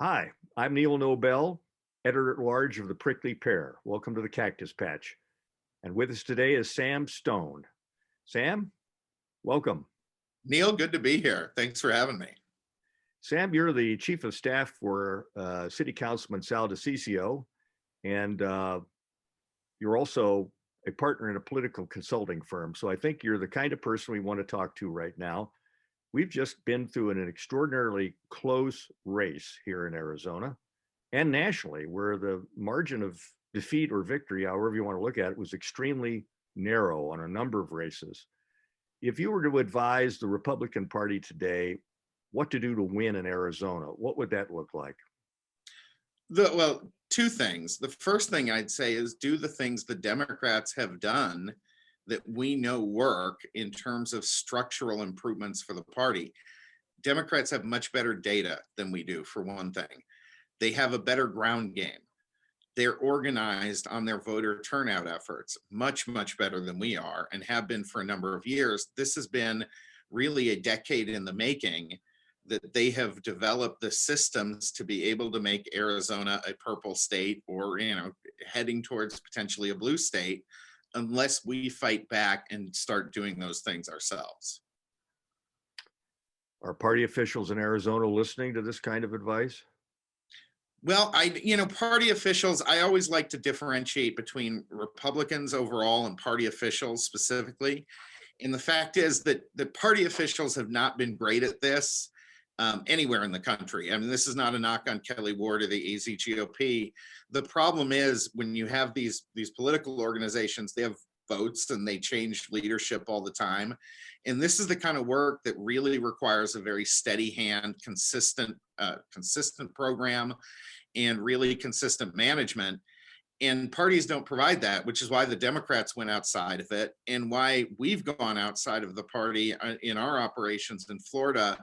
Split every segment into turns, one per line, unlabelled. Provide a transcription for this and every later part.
Hi, I'm Neil Nobel, editor at large of the Prickly Pear. Welcome to the Cactus Patch. And with us today is Sam Stone. Sam, welcome.
Neil, good to be here. Thanks for having me.
Sam, you're the chief of staff for City Councilman Sal DiCiccio, and you're also a partner in a political consulting firm. So I think you're the kind of person we want to talk to right now. We've just been through an extraordinarily close race here in Arizona and nationally, where the margin of defeat or victory, however you want to look at it, was extremely narrow on a number of races. If you were to advise the Republican Party today what to do to win in Arizona, what would that look like?
Well, two things. The first thing I'd say is do the things the Democrats have done that we know work in terms of structural improvements for the party. Democrats have much better data than we do, for one thing. They have a better ground game. They're organized on their voter turnout efforts, much, much better than we are and have been for a number of years. This has been really a decade in the making that they have developed the systems to be able to make Arizona a purple state or, heading towards potentially a blue state unless we fight back and start doing those things ourselves.
Are party officials in Arizona listening to this kind of advice?
Well, party officials, I always like to differentiate between Republicans overall and party officials specifically. And the fact is that the party officials have not been great at this anywhere in the country. I mean, this is not a knock on Kelly Ward or the AZ GOP. The problem is when you have these political organizations, they have votes and they change leadership all the time. And this is the kind of work that really requires a very steady hand, consistent program and really consistent management. And parties don't provide that, which is why the Democrats went outside of it and why we've gone outside of the party in our operations in Florida,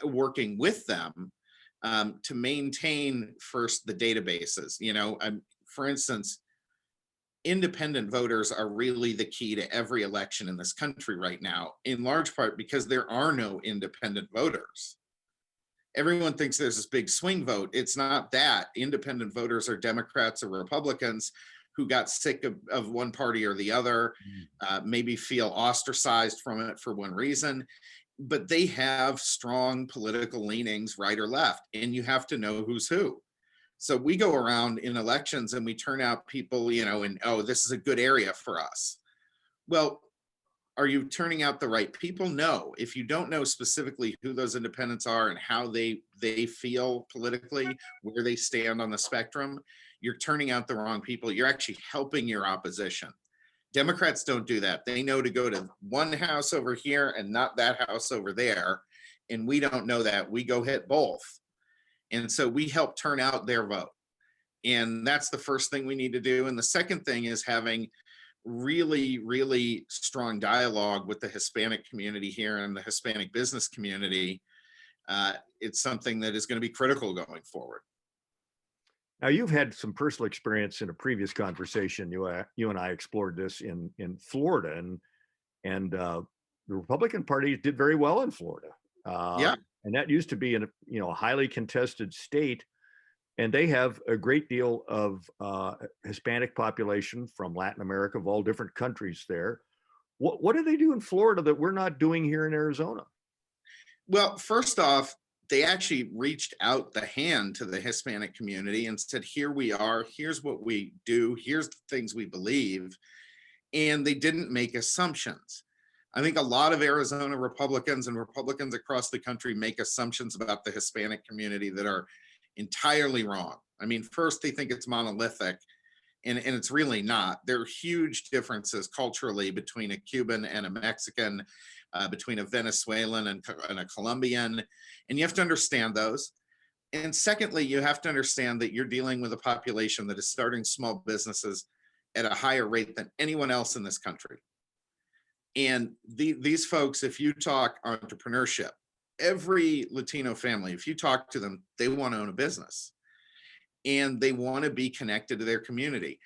working with them to maintain first the databases. For instance, independent voters are really the key to every election in this country right now, in large part because there are no independent voters. Everyone thinks there's this big swing vote. It's not that. Independent voters are Democrats or Republicans who got sick of one party or the other, maybe feel ostracized from it for one reason, but they have strong political leanings, right or left, and you have to know who's who. So we go around in elections and we turn out people, and oh, this is a good area for us. Well, are you turning out the right people? No. If you don't know specifically who those independents are and how they feel politically, where they stand on the spectrum, you're turning out the wrong people. You're actually helping your opposition. Democrats don't do that. They know to go to one house over here and not that house over there. And we don't know that. We go hit both. And so we help turn out their vote. And that's the first thing we need to do. And the second thing is having really, really strong dialogue with the Hispanic community here and the Hispanic business community. It's something that is going to be critical going forward.
Now, you've had some personal experience in a previous conversation. You and I explored this in Florida, and the Republican Party did very well in Florida.
Yeah.
And that used to be a highly contested state, and they have a great deal of Hispanic population from Latin America, of all different countries there. What do they do in Florida that we're not doing here in Arizona?
Well, first off, they actually reached out the hand to the Hispanic community and said, here we are, here's what we do, here's the things we believe. And they didn't make assumptions. I think a lot of Arizona Republicans and Republicans across the country make assumptions about the Hispanic community that are entirely wrong. I mean, first, they think it's monolithic, and it's really not. There are huge differences culturally between a Cuban and a Mexican, between a Venezuelan and a Colombian, and you have to understand those. And secondly, you have to understand that you're dealing with a population that is starting small businesses at a higher rate than anyone else in this country. And these folks, if you talk entrepreneurship, every Latino family, if you talk to them, they want to own a business and they want to be connected to their community.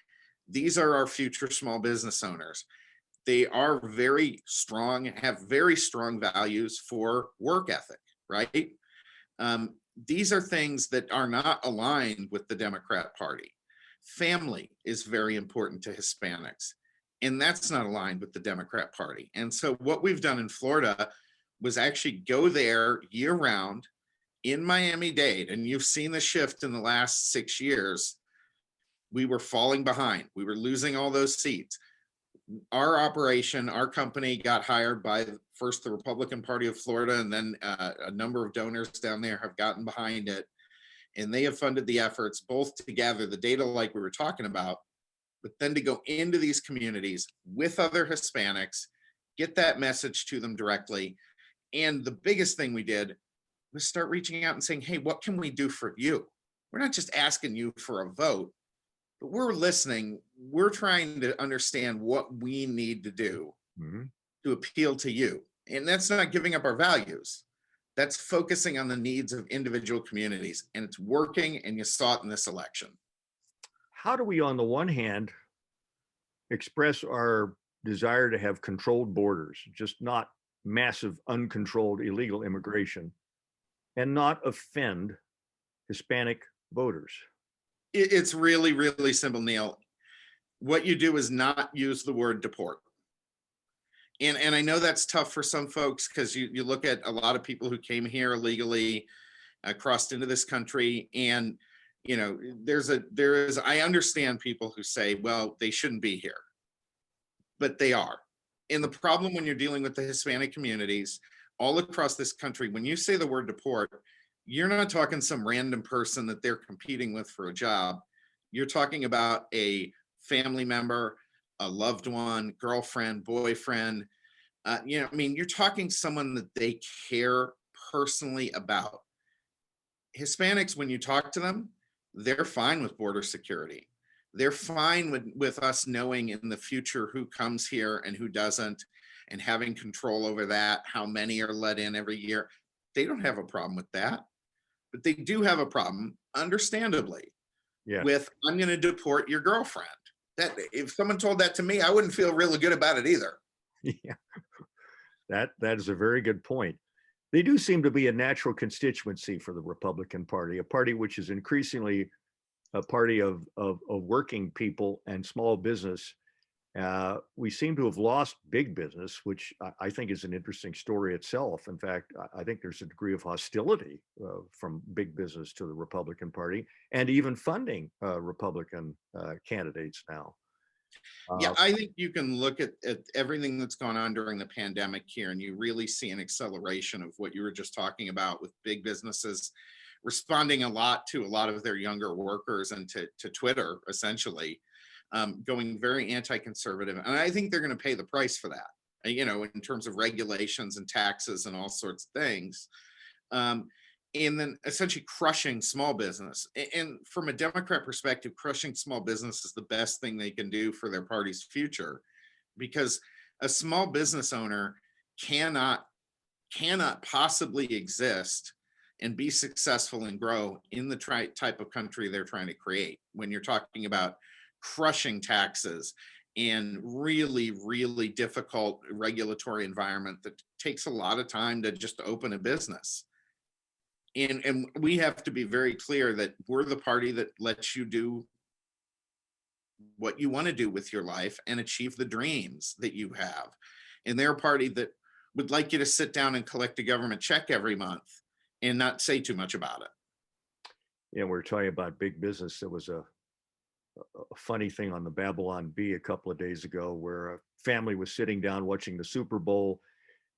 These are our future small business owners. They are very strong, have very strong values for work ethic, right? these are things that are not aligned with the Democrat Party. Family is very important to Hispanics, and that's not aligned with the Democrat Party. And so what we've done in Florida was actually go there year round in Miami-Dade, and you've seen the shift in the last 6 years. We were falling behind. We were losing all those seats. Our operation, our company got hired by first the Republican Party of Florida, and then a number of donors down there have gotten behind it. And they have funded the efforts both to gather the data like we were talking about, but then to go into these communities with other Hispanics, get that message to them directly. And the biggest thing we did was start reaching out and saying, hey, what can we do for you? We're not just asking you for a vote, but we're listening. We're trying to understand what we need to do to appeal to you. And that's not giving up our values. That's focusing on the needs of individual communities, and it's working, and you saw it in this election.
How do we, on the one hand, express our desire to have controlled borders, just not massive, uncontrolled illegal immigration, and not offend Hispanic voters?
It's really, really simple, Neil. What you do is not use the word deport. And I know that's tough for some folks, because you look at a lot of people who came here illegally, crossed into this country, and I understand people who say, well, they shouldn't be here, but they are. And the problem when you're dealing with the Hispanic communities all across this country, when you say the word deport, you're not talking some random person that they're competing with for a job. You're talking about a family member, a loved one, girlfriend, boyfriend. You're talking someone that they care personally about. Hispanics, when you talk to them, they're fine with border security. They're fine with us knowing in the future who comes here and who doesn't, and having control over that, how many are let in every year. They don't have a problem with that, but they do have a problem, understandably, with, I'm going to deport your girlfriend. That if someone told that to me, I wouldn't feel really good about it either.
Yeah, that is a very good point. They do seem to be a natural constituency for the Republican Party, a party which is increasingly a party of working people and small business. We seem to have lost big business, which I think is an interesting story itself. In fact, I think there's a degree of hostility from big business to the Republican Party, and even funding Republican candidates now.
Yeah, I think you can look at everything that's gone on during the pandemic here, and you really see an acceleration of what you were just talking about, with big businesses responding a lot to a lot of their younger workers, and to Twitter, essentially, going very anti-conservative. And I think they're going to pay the price for that, in terms of regulations and taxes and all sorts of things. And then essentially crushing small business. And from a Democrat perspective, crushing small business is the best thing they can do for their party's future, because a small business owner cannot possibly exist and be successful and grow in the type of country they're trying to create, when you're talking about crushing taxes and really, really difficult regulatory environment that takes a lot of time to just open a business. And we have to be very clear that we're the party that lets you do what you want to do with your life and achieve the dreams that you have. And they're a party that would like you to sit down and collect a government check every month and not say too much about it.
Yeah, we're talking about big business. There was a funny thing on the Babylon Bee a couple of days ago, where a family was sitting down watching the Super Bowl.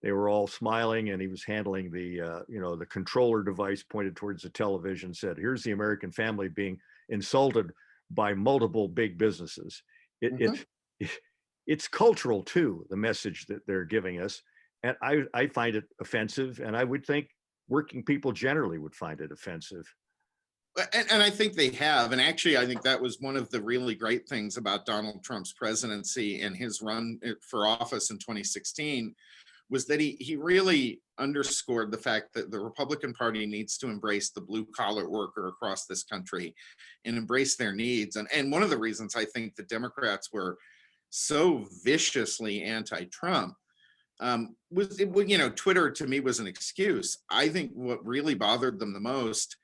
They were all smiling, and he was handling the controller device pointed towards the television, said, "Here's the American family being insulted by multiple big businesses." It's cultural too, the message that they're giving us. And I find it offensive, and I would think working people generally would find it offensive.
And I think they have. And actually, I think that was one of the really great things about Donald Trump's presidency and his run for office in 2016, was that he really underscored the fact that the Republican Party needs to embrace the blue collar worker across this country and embrace their needs. And one of the reasons I think the Democrats were so viciously anti-Trump Twitter to me was an excuse. I think what really bothered them the most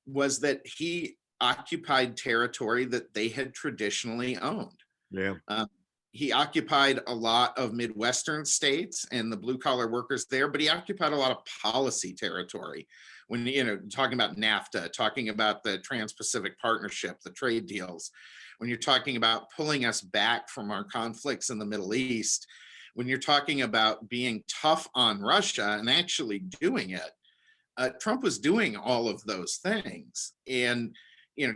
was that he occupied territory that they had traditionally owned.
Yeah.
Um, he occupied a lot of Midwestern states and the blue collar workers there, but he occupied a lot of policy territory. When, talking about NAFTA, talking about the Trans Pacific Partnership, the trade deals, when you're talking about pulling us back from our conflicts in the Middle East, when you're talking about being tough on Russia and actually doing it, Trump was doing all of those things. And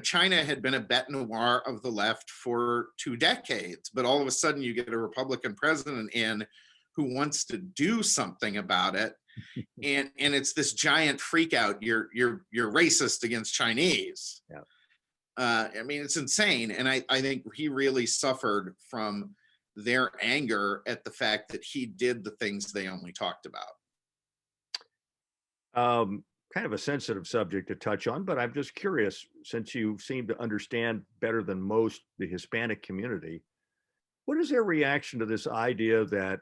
China had been a bête noire of the left for 2 decades, but all of a sudden you get a Republican president in who wants to do something about it, and it's this giant freak out. You're racist against Chinese.
Yeah.
I mean, it's insane, and I think he really suffered from their anger at the fact that he did the things they only talked about.
Kind of a sensitive subject to touch on, but I'm just curious, since you seem to understand better than most the Hispanic community, what is their reaction to this idea that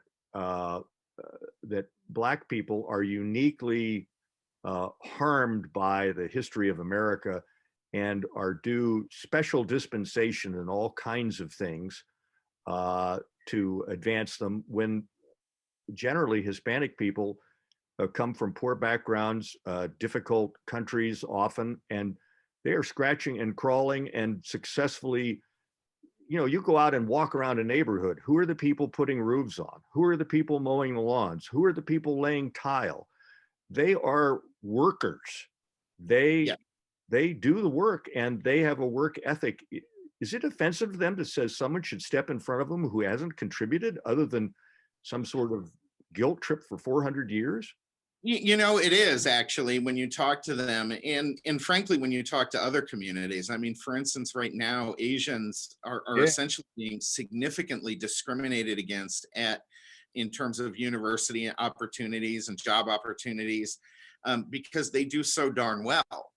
that Black people are uniquely harmed by the history of America and are due special dispensation in all kinds of things to advance them, when generally Hispanic people come from poor backgrounds, difficult countries often, and they are scratching and crawling and successfully, you go out and walk around a neighborhood. Who are the people putting roofs on? Who are the people mowing the lawns? Who are the people laying tile? They are workers. They do the work, and they have a work ethic. Is it offensive to them to say someone should step in front of them who hasn't contributed other than some sort of guilt trip for 400 years?
It is actually, when you talk to them, and frankly, when you talk to other communities. I mean, for instance, right now, Asians are essentially being significantly discriminated against in terms of university opportunities and job opportunities, because they do so darn well,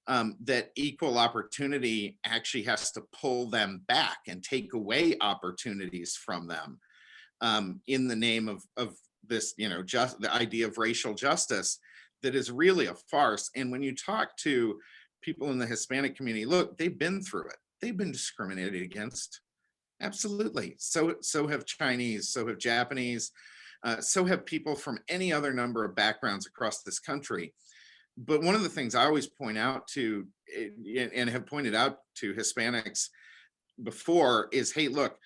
that equal opportunity actually has to pull them back and take away opportunities from them, in the name of this, just the idea of racial justice that is really a farce. And when you talk to people in the Hispanic community, look, they've been through it. They've been discriminated against. Absolutely. So have Chinese, so have Japanese, so have people from any other number of backgrounds across this country. But one of the things I always point out to, and have pointed out to Hispanics before, is, hey, look,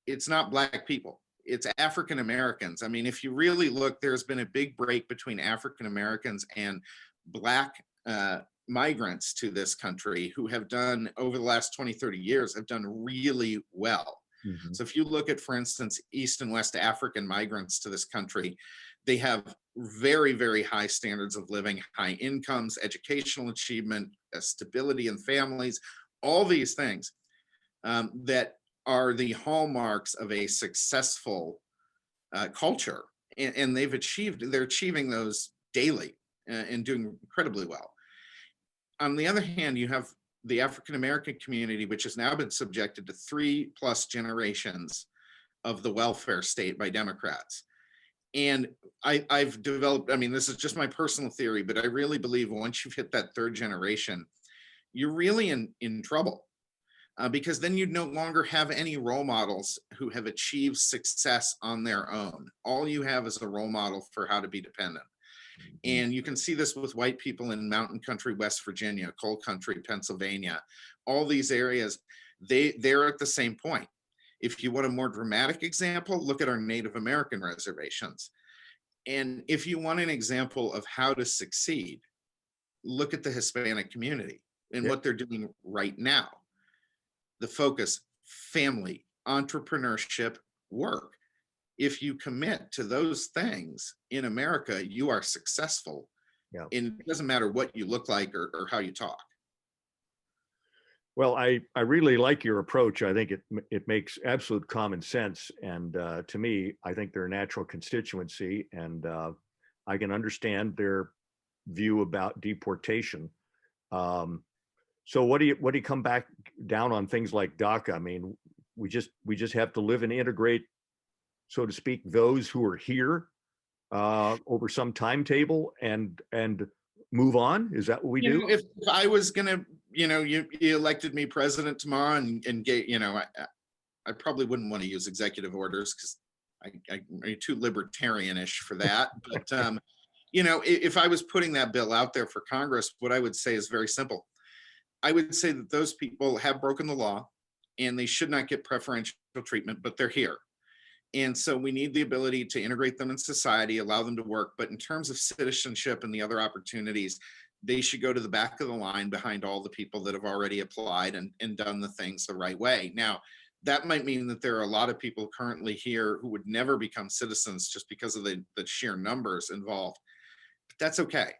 it's not Black people, it's African Americans. I mean, if you really look, there's been a big break between African Americans and Black migrants to this country who have done, over the last 20, 30 years, have done really well. Mm-hmm. So if you look at, for instance, East and West African migrants to this country, they have very, very high standards of living, high incomes, educational achievement, stability in families, all these things that are the hallmarks of a successful culture, and they're achieving those daily and doing incredibly well. On the other hand, you have the African American community, which has now been subjected to 3+ generations of the welfare state by Democrats. And I've developed, I mean, this is just my personal theory, but I really believe once you've hit that 3rd generation, you're really in trouble. Because then you no longer have any role models who have achieved success on their own. All you have is a role model for how to be dependent. And you can see this with white people in mountain country, West Virginia, coal country, Pennsylvania, all these areas, they're at the same point. If you want a more dramatic example, look at our Native American reservations. And if you want an example of how to succeed, look at the Hispanic community and what they're doing right now. The focus, family, entrepreneurship, work. If you commit to those things in America, you are successful. Yeah. And it doesn't matter what you look like or how you talk.
Well, I really like your approach. I think it makes absolute common sense. And to me, I think they're a natural constituency, and I can understand their view about deportation. So what do you come back down on things like DACA? I mean, we just have to live and integrate so to speak, those who are here over some timetable and move on? Is that what we do?
If I was gonna, you elected me president tomorrow and get, I probably wouldn't want to use executive orders because I'm too libertarianish for that. But if I was putting that bill out there for Congress, what I would say is very simple. I would say that those people have broken the law and they should not get preferential treatment, but they're here. And so we need the ability to integrate them in society, allow them to work. But in terms of citizenship and the other opportunities, they should go to the back of the line behind all the people that have already applied and done the things the right way. Now, that might mean that there are a lot of people currently here who would never become citizens just because of the sheer numbers involved. But that's okay.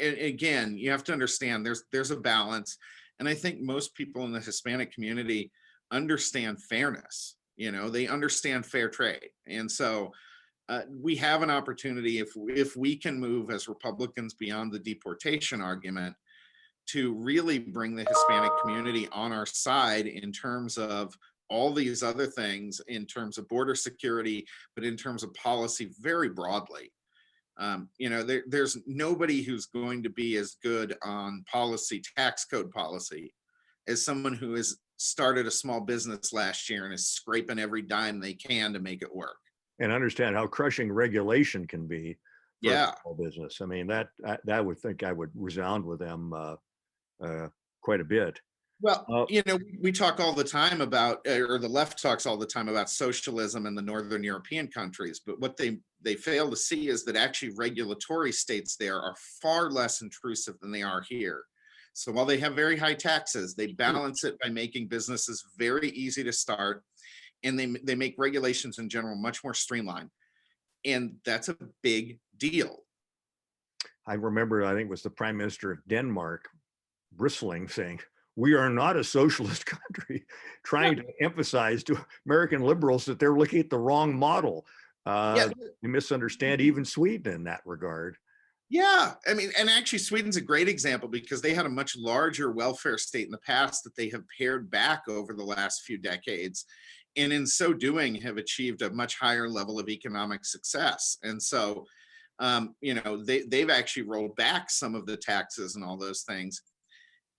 And again, you have to understand there's a balance. And I think most people in the Hispanic community understand fairness. They understand fair trade. And so we have an opportunity if we can move as Republicans beyond the deportation argument to really bring the Hispanic community on our side in terms of all these other things, in terms of border security, but in terms of policy very broadly. There's nobody who's going to be as good on policy, tax code policy, as someone who has started a small business last year and is scraping every dime they can to make it work.
And understand how crushing regulation can be for
Yeah.
a small business. I mean, that would think I would resound with them quite a bit.
Well, we talk all the time about, or the left talks all the time about socialism in the Northern European countries, but what they fail to see is that actually regulatory states there are far less intrusive than they are here. So while they have very high taxes, they balance it by making businesses very easy to start, and they make regulations in general much more streamlined. And that's a big deal.
I remember, I think it was the Prime Minister of Denmark bristling, saying, "We are not a socialist country," trying to emphasize to American liberals that they're looking at the wrong model. They misunderstand even Sweden in that regard.
Yeah, I mean, and actually Sweden's a great example because they had a much larger welfare state in the past that they have pared back over the last few decades. And in so doing have achieved a much higher level of economic success. And so, they've actually rolled back some of the taxes and all those things.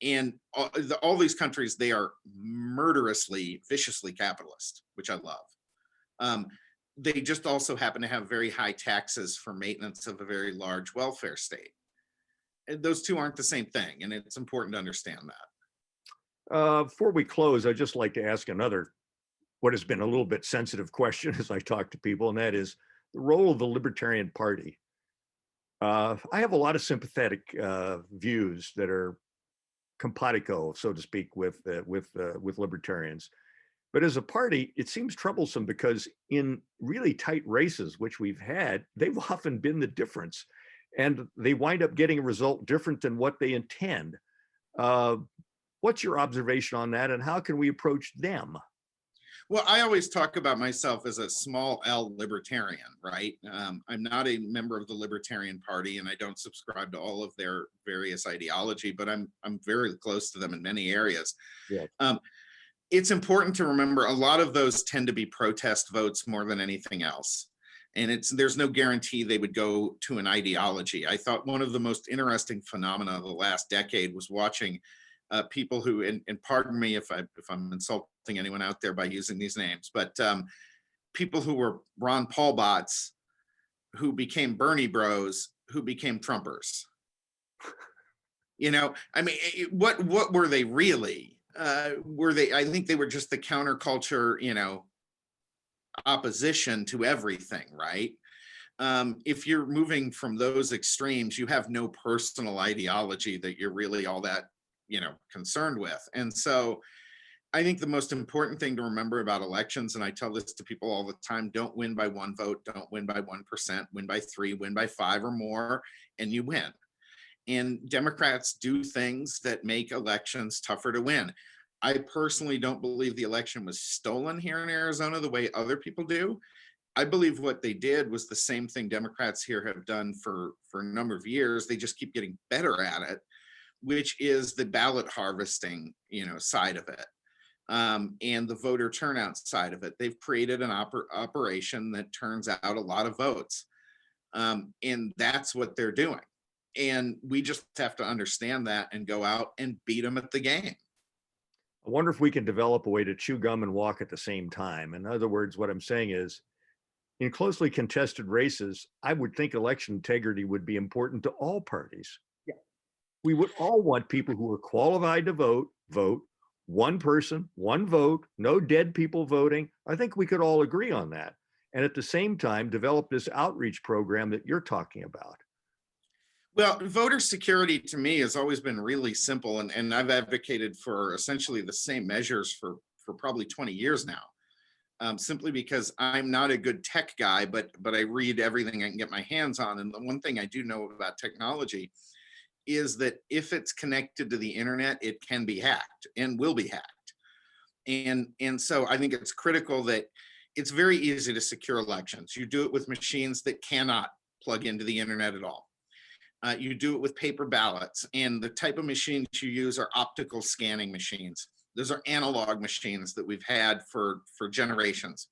And all these countries, they are murderously, viciously capitalist, which I love. They just also happen to have very high taxes for maintenance of a very large welfare state. And those two aren't the same thing, and it's important to understand that.
Before we close, I'd just like to ask another, what has been a little bit sensitive question as I talk to people, and that is the role of the Libertarian Party. I have a lot of sympathetic views that are compatico, so to speak, with libertarians. But as a party, it seems troublesome because in really tight races, which we've had, they've often been the difference. And they wind up getting a result different than what they intend. What's your observation on that, and how can we approach them?
Well, I always talk about myself as a small L libertarian, right? I'm not a member of the Libertarian Party, and I don't subscribe to all of their various ideology, but I'm very close to them in many areas.
Yeah.
It's important to remember a lot of those tend to be protest votes more than anything else. And there's no guarantee they would go to an ideology. I thought one of the most interesting phenomena of the last decade was watching people who, and pardon me if I'm insulting anyone out there by using these names, but people who were Ron Paul bots, who became Bernie bros, who became Trumpers. I mean, what were they really? I think they were just the counterculture, opposition to everything, right? If you're moving from those extremes, you have no personal ideology that you're really all that, concerned with. And so I think the most important thing to remember about elections, and I tell this to people all the time, don't win by one vote, don't win by 1%, win by 3, win by 5 or more, and you win. And Democrats do things that make elections tougher to win. I personally don't believe the election was stolen here in Arizona the way other people do. I believe what they did was the same thing Democrats here have done for a number of years. They just keep getting better at it, which is the ballot harvesting, side of it. and the voter turnout side of it. They've created an operation that turns out a lot of votes. And that's what they're doing. And we just have to understand that and go out and beat them at the game.
I wonder if we can develop a way to chew gum and walk at the same time. In other words, what I'm saying is, in closely contested races, I would think election integrity would be important to all parties.
Yeah.
We would all want people who are qualified to vote, one person, one vote, no dead people voting. I think we could all agree on that. And at the same time, develop this outreach program that you're talking about.
Well, voter security to me has always been really simple, and I've advocated for essentially the same measures for probably 20 years now. Simply because I'm not a good tech guy, but I read everything I can get my hands on. And the one thing I do know about technology is that if it's connected to the internet, it can be hacked and will be hacked. And so I think it's critical that it's very easy to secure elections. You do it with machines that cannot plug into the internet at all. You do it with paper ballots, and the type of machines you use are optical scanning machines. Those are analog machines that we've had for generations.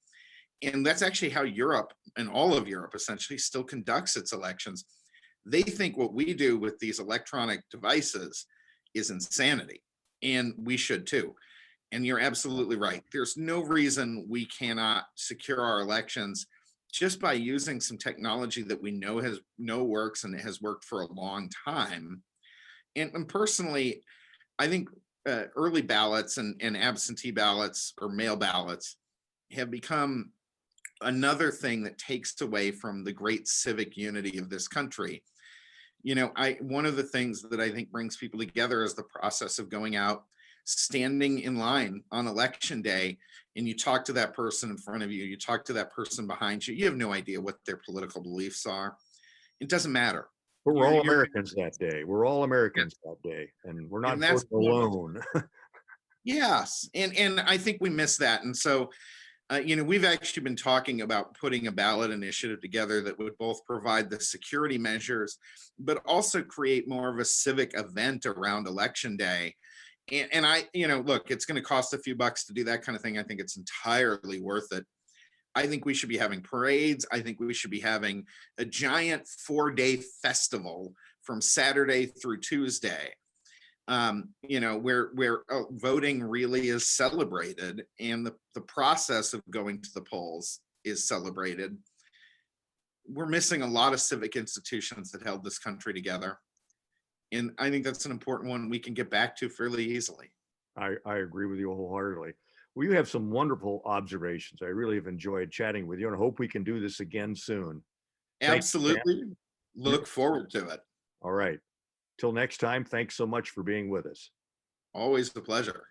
And that's actually how Europe, and all of Europe essentially, still conducts its elections. They think what we do with these electronic devices is insanity, and we should too. And you're absolutely right. There's no reason we cannot secure our elections just by using some technology that we know works, and it has worked for a long time. And personally, I think early ballots and absentee ballots or mail ballots have become another thing that takes away from the great civic unity of this country. You know, one of the things that I think brings people together is the process of going out, standing in line on election day, and you talk to that person in front of you, you talk to that person behind you, you have no idea what their political beliefs are. It doesn't matter.
But we're all
You're-
Americans that day. We're all Americans that day, and we're not
And that's
voting alone.
Yes, and I think we miss that. And so, you know, we've actually been talking about putting a ballot initiative together that would both provide the security measures, but also create more of a civic event around election day. And I, you know, look, it's going to cost a few bucks to do that kind of thing. I think it's entirely worth it. I think we should be having parades. I think we should be having a giant 4-day festival from Saturday through Tuesday. You know, where voting really is celebrated, and the process of going to the polls is celebrated. We're missing a lot of civic institutions that held this country together. And I think that's an important one we can get back to fairly easily.
I agree with you wholeheartedly. Well, you have some wonderful observations. I really have enjoyed chatting with you, and I hope we can do this again soon. Thanks, Sam.
Absolutely. Look forward to it.
All right. Till next time, thanks so much for being with us.
Always a pleasure.